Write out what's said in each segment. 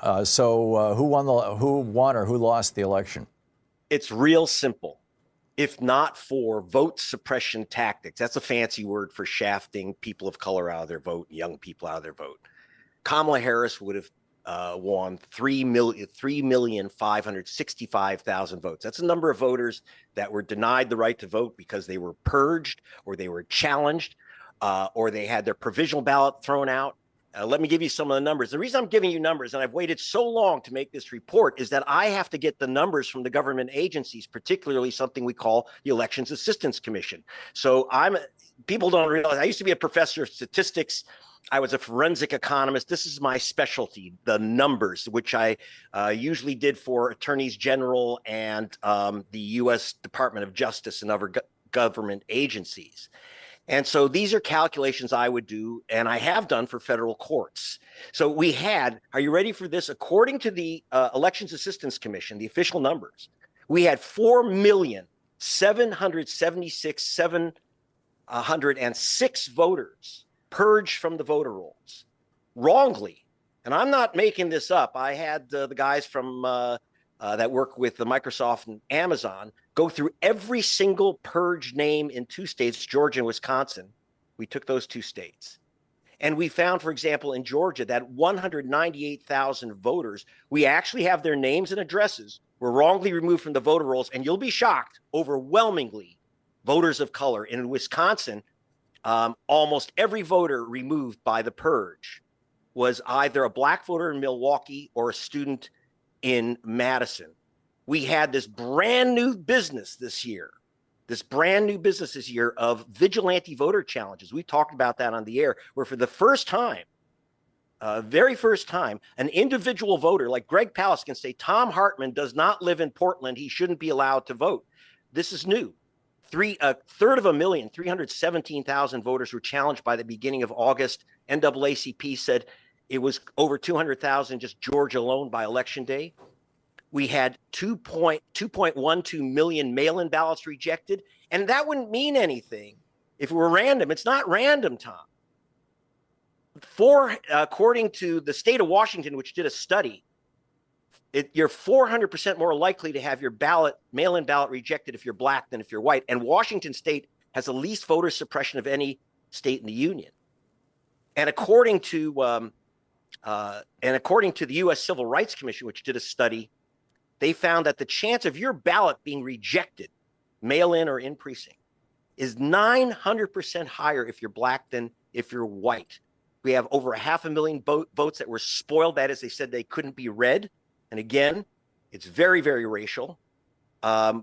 Who won or who lost the election? It's real simple. If not for vote suppression tactics, that's a fancy word for shafting people of color out of their vote, young people out of their vote, Kamala Harris would have won 3,565,000 votes. That's the number of voters that were denied the right to vote because they were purged or they were challenged or they had their provisional ballot thrown out. Let me give you some of the numbers. The reason I'm giving you numbers, and I've waited so long to make this report, is that I have to get the numbers from the government agencies, particularly something we call the Elections Assistance Commission. So people don't realize I used to be a professor of statistics. I was a forensic economist. This is my specialty, the numbers, which I usually did for attorneys general and the U.S. Department of Justice and other government agencies. And so these are calculations I would do, and I have done for federal courts. So we had, are you ready for this? According to the Elections Assistance Commission, the official numbers, we had 4,776,706 voters purged from the voter rolls wrongly. And I'm not making this up. I had the guys from that work with the Microsoft and Amazon go through every single purged name in two states, Georgia and Wisconsin. We took those two states. And we found, for example, in Georgia, that 198,000 voters, we actually have their names and addresses were wrongly removed from the voter rolls. And you'll be shocked, overwhelmingly, voters of color. And in Wisconsin, almost every voter removed by the purge was either a black voter in Milwaukee or a student in Madison. We had this brand new business this year of vigilante voter challenges. We talked about that on the air, where for the first time, very first time, an individual voter like Greg Palast can say, Thom Hartmann does not live in Portland. He shouldn't be allowed to vote. This is new. A third of a million, 317,000 voters were challenged by the beginning of August. NAACP said it was over 200,000 just Georgia alone by election day. We had 2.12 million mail-in ballots rejected, and that wouldn't mean anything if it were random. It's not random, Tom. According to the state of Washington, which did a study, you're 400% more likely to have your mail-in ballot rejected if you're black than if you're white. And Washington state has the least voter suppression of any state in the union. And according to the U.S. Civil Rights Commission, which did a study, they found that the chance of your ballot being rejected, mail-in or in precinct, is 900% higher if you're black than if you're white. We have over 500,000 votes that were spoiled. That is, they said they couldn't be read. And again, it's very, very racial.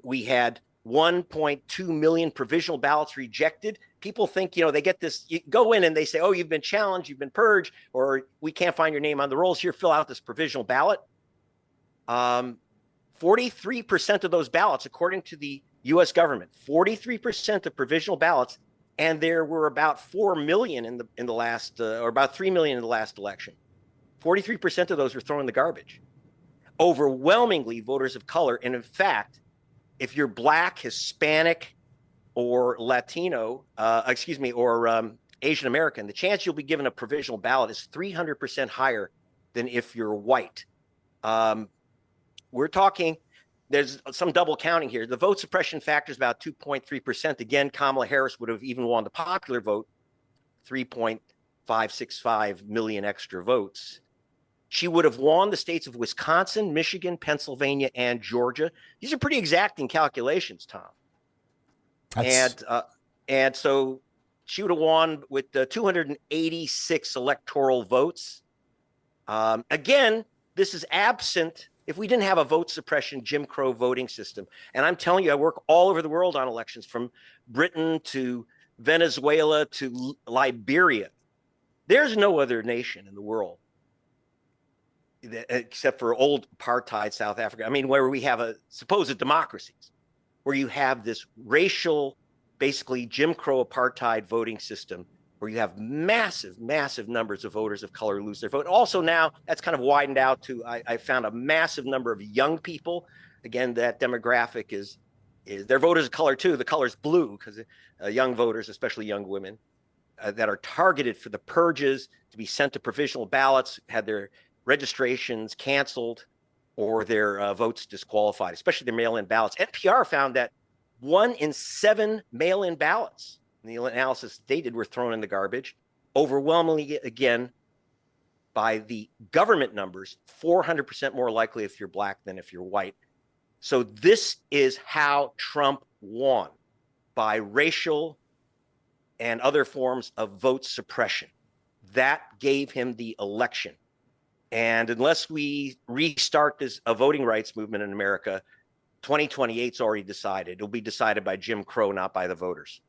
We had 1.2 million provisional ballots rejected. People think, they get this, you go in and they say, oh, you've been challenged, you've been purged, or we can't find your name on the rolls. Here, fill out this provisional ballot. 43% of those ballots, according to the U.S. government, 43% of provisional ballots, and there were about 4 million in the last, or about 3 million in the last election. 43% of those were thrown in the garbage. Overwhelmingly voters of color, and in fact, if you're black, Hispanic, or Latino, or Asian American, the chance you'll be given a provisional ballot is 300% higher than if you're white. We're talking, there's some double counting here. The vote suppression factor is about 2.3%. Again, Kamala Harris would have even won the popular vote, 3.565 million extra votes. She would have won the states of Wisconsin, Michigan, Pennsylvania, and Georgia. These are pretty exacting calculations, Tom. And so she would have won with 286 electoral votes. Again, this is absent if we didn't have a vote suppression Jim Crow voting system. And I'm telling you, I work all over the world on elections, from Britain to Venezuela to Liberia. There's no other nation in the world, except for old apartheid South Africa, where we have supposed democracies, where you have this racial, basically Jim Crow apartheid voting system, where you have massive, massive numbers of voters of color lose their vote. Also now, that's kind of widened out to, I found a massive number of young people. Again, that demographic is they're voters of color too. The color's blue because young voters, especially young women, that are targeted for the purges to be sent to provisional ballots, had their registrations canceled or their votes disqualified, especially their mail-in ballots. NPR found that 1 in 7 mail-in ballots in the analysis they did were thrown in the garbage. Overwhelmingly, again, by the government numbers, 400% more likely if you're black than if you're white. So this is how Trump won, by racial and other forms of vote suppression. That gave him the election. And unless we restart a voting rights movement in America, 2028 is already decided. It'll be decided by Jim Crow, not by the voters.